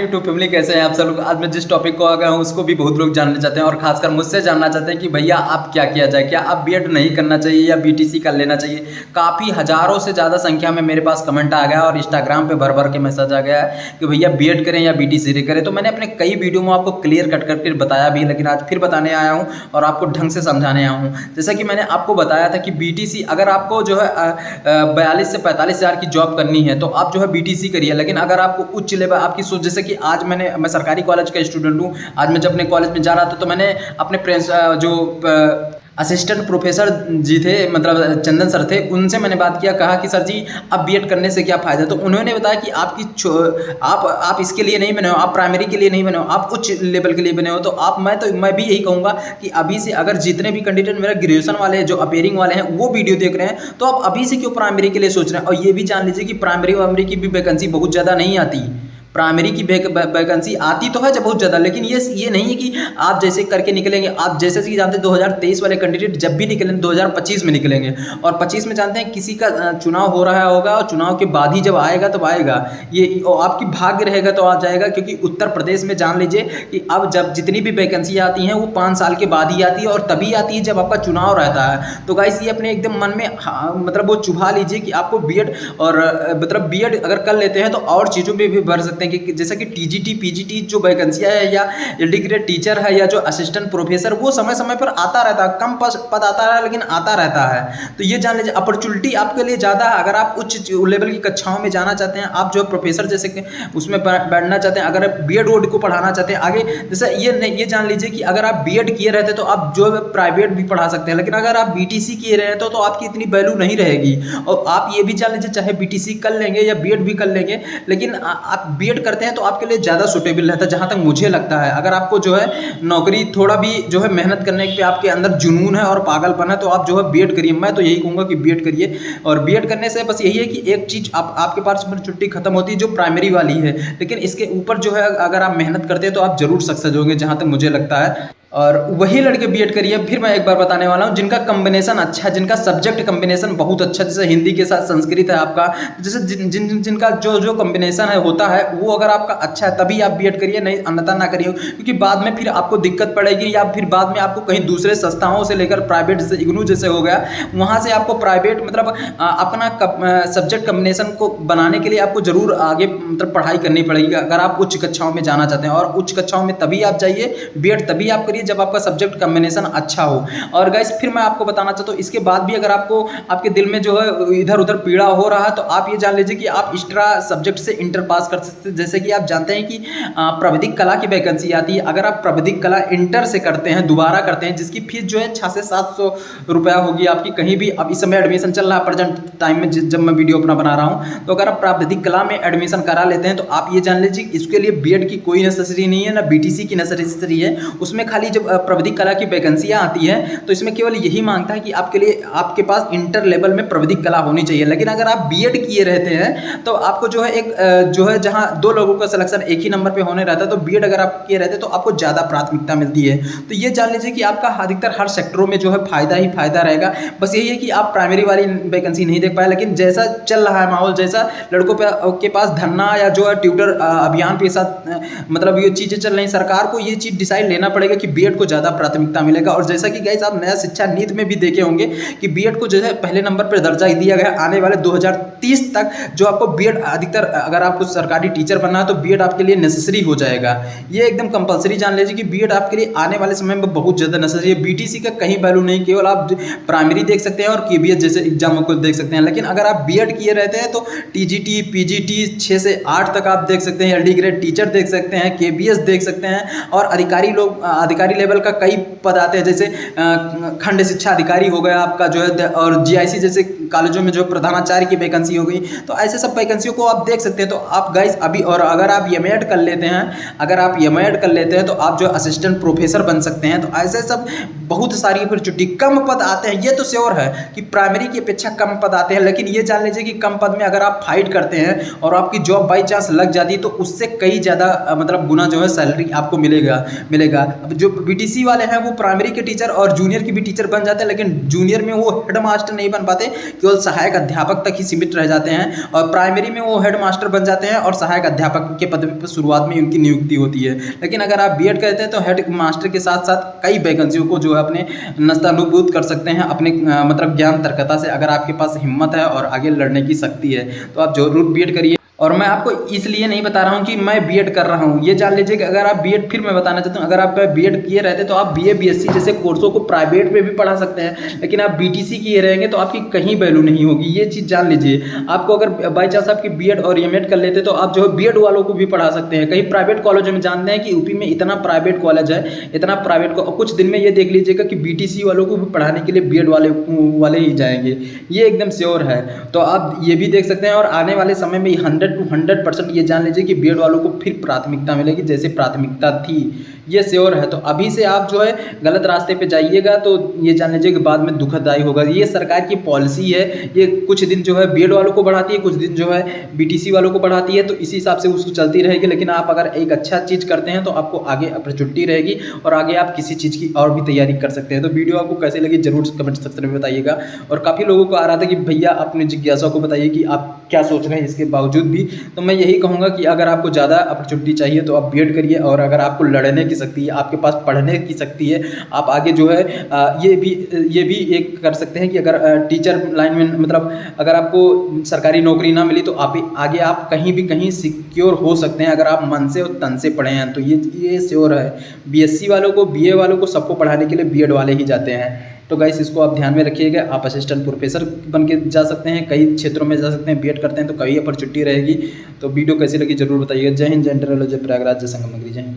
YouTube family कैसे हैं आप सब लोग। आज मैं जिस टॉपिक को आ गया हूँ उसको भी बहुत लोग जानना चाहते हैं और खासकर मुझसे जानना चाहते हैं कि भैया आप क्या किया जाए, क्या आप बीएड नहीं करना चाहिए या बीटीसी कर लेना चाहिए। काफ़ी हज़ारों से ज़्यादा संख्या में मेरे पास कमेंट आ गया और इंस्टाग्राम पे भर भर के मैसेज आ गया है कि भैया बीएड करें या बीटीसी करें। तो मैंने अपने कई वीडियो में आपको क्लियर कट करके बताया भी, लेकिन आज फिर बताने आया हूँ और आपको ढंग से समझाने आया हूँ। जैसा कि मैंने आपको बताया था कि बीटीसी अगर आपको जो है 42 से 45 हज़ार की जॉब करनी है तो आप जो है बीटीसी करिए। लेकिन अगर आपको उच्च लेवल आपकी सोच, जैसे कि आज मैं सरकारी कॉलेज का स्टूडेंट हूँ। आज मैं जब अपने कॉलेज में जा रहा था तो मैंने अपने जो असिस्टेंट प्रोफेसर जी थे, मतलब चंदन सर थे, उनसे मैंने बात किया। कहा कि सर जी आप बीएड करने से क्या फ़ायदा। तो उन्होंने बताया कि आप इसके लिए नहीं बने हो, आप प्राइमरी के लिए नहीं बने हो, आप उच्च लेवल के लिए बने हो। तो मैं भी यही कहूँगा कि अभी से अगर जितने भी कैंडिडेट मेरा ग्रेजुएशन वाले हैं, जो अपेयरिंग वाले हैं, वो वीडियो देख रहे हैं, तो आप अभी से क्यों प्राइमरी के लिए सोच रहे हैं। और ये भी जान लीजिए कि प्राइमरी वाइमरी की भी वैकेंसी बहुत ज़्यादा नहीं आती। प्राइमरी की वैकेंसी आती तो है जब बहुत ज़्यादा, लेकिन ये नहीं है कि आप जैसे करके निकलेंगे। आप जैसे कि जानते हैं 2023 वाले कैंडिडेट जब भी निकलेंगे 2025 में निकलेंगे, और 25 में जानते हैं किसी का चुनाव हो रहा होगा और चुनाव के बाद ही जब आएगा तब आएगा। ये आपकी भाग्य रहेगा तो आ जाएगा, क्योंकि उत्तर प्रदेश में जान लीजिए कि अब जब जितनी भी वैकेंसी आती हैं वो 5 साल के बाद ही आती है, और तभी आती है जब आपका चुनाव रहता है। तो गाइस ये अपने एकदम मन में मतलब वो चुभा लीजिए कि आपको बीएड और मतलब बीएड अगर कर लेते हैं तो और चीज़ों में भी भर सकते हैं, कि जैसे कि टीजीटी पीजीटी जो वैकेंसियाँ है, या इंटीग्रेटेड टीचर है, या जो असिस्टेंट प्रोफेसर, वो समय समय पर आता रहता है। कम पद आता है लेकिन आता रहता है। तो ये जान लीजिए अपॉर्चुनिटी आपके लिए ज़्यादा है। अगर आप उच्च लेवल की कक्षाओं में जाना चाहते हैं, आप जो प्रोफेसर जैसे उसमें बैठना चाहते हैं, अगर आप बीएड वोड को पढ़ाना चाहते हैं आगे, जैसे ये जान लीजिए कि अगर आप बीएड किए रहते तो आप जो प्राइवेट भी पढ़ा सकते हैं, लेकिन अगर आप बीटीसी किए रहे हैं तो आपकी इतनी वैल्यू नहीं रहेगी। और आप ये भी जान लीजिए चाहे बीटीसी कर लेंगे या बीएड भी कर लेंगे, लेकिन आप बीएड करते हैं तो आपके लिए ज़्यादा सूटेबल रहता है, जहाँ तक मुझे लगता है। अगर आपको जो है नौकरी थोड़ा भी जो है मेहनत करने पे आपके अंदर जुनून है और पागलपन है, तो आप जो है बीएड करिए। मैं तो यही कहूँगा कि बीएड करिए। और बीएड करने से बस यही है कि एक चीज़ आपके पास छुट्टी खत्म होती है जो प्राइमरी वाली है, लेकिन इसके ऊपर जो है अगर आप मेहनत करते हैं तो आप जरूर सक्सेस होंगे, जहाँ तक मुझे लगता है। और वही लड़के बीएड करिए। फिर मैं एक बार बताने वाला हूँ, जिनका कम्बिनेशन अच्छा है, जिनका सब्जेक्ट कम्बिनेशन बहुत अच्छा, जैसे हिंदी के साथ संस्कृत है आपका, जैसे जिनका जो कम्बिनेशन है होता है, वो अगर आपका अच्छा है तभी आप बीएड करिए, नहीं अन्यथा ना करिए। क्योंकि बाद में फिर आपको दिक्कत पड़ेगी, या फिर बाद में आपको कहीं दूसरे संस्थाओं से लेकर प्राइवेट, जैसे इग्नू जैसे हो गया, वहाँ से आपको प्राइवेट मतलब अपना सब्जेक्ट कम्बिनेशन को बनाने के लिए आपको जरूर आगे मतलब पढ़ाई करनी पड़ेगी, अगर आप उच्च कक्षाओं में जाना चाहते हैं। और उच्च कक्षाओं में तभी आप जाइए, बीएड तभी आप करिए जब आपका सब्जेक्ट कॉम्बिनेशन अच्छा हो। और गाइस फिर मैं आपको बताना चाहता हूँ, इसके बाद भी अगर आपको आपके दिल में जो है इधर उधर पीड़ा हो रहा है, तो आप ये जान लीजिए कि आप एक्स्ट्रा सब्जेक्ट से इंटर पास कर सकते हैं। जैसे कि आप जानते हैं कि प्राविधिक कला की वैकेंसी आती है। अगर आप प्राविधिक कला इंटर से करते हैं, दोबारा करते हैं, जिसकी फीस जो है 600 से 700 रुपया होगी आपकी कहीं भी। अब इस समय एडमिशन चल रहा है प्रेजेंट टाइम में, जब मैं वीडियो अपना बना रहा हूँ, तो अगर आप प्राविधिक कला में एडमिशन करा लेते हैं तो आप ये जान लीजिए इसके लिए बीएड की कोई नेसेसरी नहीं है, ना बीटीसी की नेसेसरी है। उसमें खाली जब प्राविधिक कला की वैकेंसियाँ आती हैं तो इसमें केवल यही मांगता है कि आपके लिए आपके पास इंटर लेवल में प्राविधिक कला होनी चाहिए। लेकिन अगर आप बीएड किए रहते हैं तो आपको जो है एक जो है जहां 2 लोगों का सिलेक्शन एक ही नंबर पे होने रहता है, तो बीएड अगर आप किए रहते हैं तो आपको ज़्यादा प्राथमिकता मिलती है। तो ये जान लीजिए कि आपका अधिकतर हर सेक्टरों में जो है फायदा ही फायदा रहेगा। बस यही है कि आप प्राइमरी वाली वैकेंसी नहीं देख पाए, लेकिन जैसा चल रहा है माहौल, जैसा लड़कों के पास धरना या जो है ट्यूटर अभियान के साथ मतलब ये चीज़ें चल रही, सरकार को ये चीज़ डिसाइड लेना पड़ेगा कि बीएड को ज़्यादा प्राथमिकता मिलेगा। और जैसा कि गाइस आप नया शिक्षा नीति में भी देखे होंगे कि बीएड को जो है पहले नंबर पर दर्जा दिया गया। आने वाले 2030 तक जो आपको बीएड अधिकतर, अगर आपको सरकारी टीचर बनना है तो बीएड आपके लिए नेसेसरी हो जाएगा। ये एकदम कंपलसरी जान लीजिए कि बीएड आपके लिए आने वाले समय में बहुत ज़्यादा नेसेसरी है। बीटीसी का कहीं वैल्यू नहीं, केवल आप प्राइमरी देख सकते हैं और केबीएस जैसे एग्जामों को देख सकते हैं। लेकिन अगर आप बीएड किए रहते हैं तो टीजीटी पीजीटी 6 से 8 तक आप देख सकते हैं, एलडी ग्रेड टीचर देख सकते हैं, केबीएस देख सकते हैं, और अधिकारी लेवल का कई पद आते हैं, जैसे खंड शिक्षा अधिकारी हो गया आपका जो है, और जीआईसी जैसे कॉलेजों में जो प्रधानाचार्य की वैकेंसी हो गई। तो ऐसे सब वैकेंसियों को आप देख सकते हैं। तो आप गाइस अभी, और अगर आप एमएड कर लेते हैं तो आप जो असिस्टेंट प्रोफेसर बन सकते हैं। तो ऐसे सब बहुत सारी अपॉर्चुनिटी, कम पद आते हैं, ये तो श्योर है कि प्राइमरी की अपेक्षा कम पद आते हैं। लेकिन ये जान लीजिए कि कम पद में अगर आप फाइट करते हैं और आपकी जॉब बाई चांस लग जाती है तो उससे कई ज़्यादा मतलब गुना जो है सैलरी आपको मिलेगा। अब जो बीटीसी वाले हैं वो प्राइमरी के टीचर और जूनियर के भी टीचर बन जाते हैं, लेकिन जूनियर में वो हेड मास्टर नहीं बन पाते, केवल सहायक अध्यापक तक ही सीमित रह जाते हैं, और प्राइमरी में वो हेड मास्टर बन जाते हैं और सहायक अध्यापक के पद पर शुरुआत में उनकी नियुक्ति होती है। लेकिन अगर आप बीएड करते हैं तो हेड मास्टर के साथ साथ कई वैकेंसियों को जो है अपने नस्तानुभूत कर सकते हैं अपने मतलब ज्ञान तर्कता से, अगर आपके पास हिम्मत है और आगे लड़ने की शक्ति है तो आप जरूर बीएड करिए। और मैं आपको इसलिए नहीं बता रहा हूँ कि मैं बीएड कर रहा हूँ, ये जान लीजिए कि अगर आप बीएड, फिर मैं बताना चाहता हूँ, अगर आप बीएड किए रहते तो आप बीए बीएससी जैसे कोर्सों को प्राइवेट में भी पढ़ा सकते हैं, लेकिन आप बीटीसी किए रहेंगे तो आपकी कहीं वैल्यू नहीं होगी, ये चीज़ जान लीजिए। आपको अगर बाई चांस आपकी बीएड और एमएड कर लेते तो आप जो है बीएड वालों को भी पढ़ा सकते हैं कहीं प्राइवेट कॉलेजों में। जानते हैं कि यूपी में इतना प्राइवेट कॉलेज है, इतना प्राइवेट को कुछ दिन में ये देख लीजिएगा कि बीटीसी वालों को भी पढ़ाने के लिए बीएड वाले ही जाएंगे, ये एकदम श्योर है। तो आप ये भी देख सकते हैं, और आने वाले समय में 100% ये जान लीजिए कि बीएड वालों को फिर प्राथमिकता मिलेगी जैसे प्राथमिकता थी, ये श्योर है। तो अभी से आप जो है गलत रास्ते पे जाइएगा तो ये जान लीजिए कि बाद में दुखदायी होगा। ये सरकार की पॉलिसी है, ये कुछ दिन जो है बीएड वालों को बढ़ाती है, कुछ दिन जो है बीटीसी वालों को बढ़ाती है, तो इसी हिसाब से उसको चलती रहेगी। लेकिन आप अगर एक अच्छा चीज़ करते हैं तो आपको आगे अपॉर्चुनिटी रहेगी और आगे आप किसी चीज़ की और भी तैयारी कर सकते हैं। तो वीडियो आपको कैसे लगी जरूर कमेंट सेक्शन में बताइएगा। और काफ़ी लोगों को आ रहा था कि भैया अपनी जिज्ञासा को बताइए कि आप क्या सोच रहे हैं इसके बावजूद भी, तो मैं यही कहूँगा कि अगर आपको ज़्यादा अपॉर्चुनिटी चाहिए तो आप बीएड करिए, और अगर आपको लड़ने की शक्ति है, आपके पास पढ़ने की शक्ति है, आप आगे जो है ये भी एक कर सकते हैं कि अगर टीचर लाइन में मतलब अगर आपको सरकारी नौकरी ना मिली तो आगे आप कहीं भी कहीं सिक्योर हो सकते हैं अगर आप मन से और तन से पढ़े हैं। तो ये श्योर है, बीएससी वालों को, बीए वालों को, सबको पढ़ाने के लिए बीएड वाले ही जाते हैं। तो गाइस इसको आप ध्यान में रखिएगा। आप असिस्टेंट प्रोफेसर बन के जा सकते हैं, कई क्षेत्रों में जा सकते हैं, बीएड करते हैं तो कई अपॉर्चुनिटी रहेगी। तो वीडियो कैसी लगी जरूर बताइएगा। जय हिंद, जय इंटरनल, जय प्रयागराज, जय संगम नगरी, जय हिंद।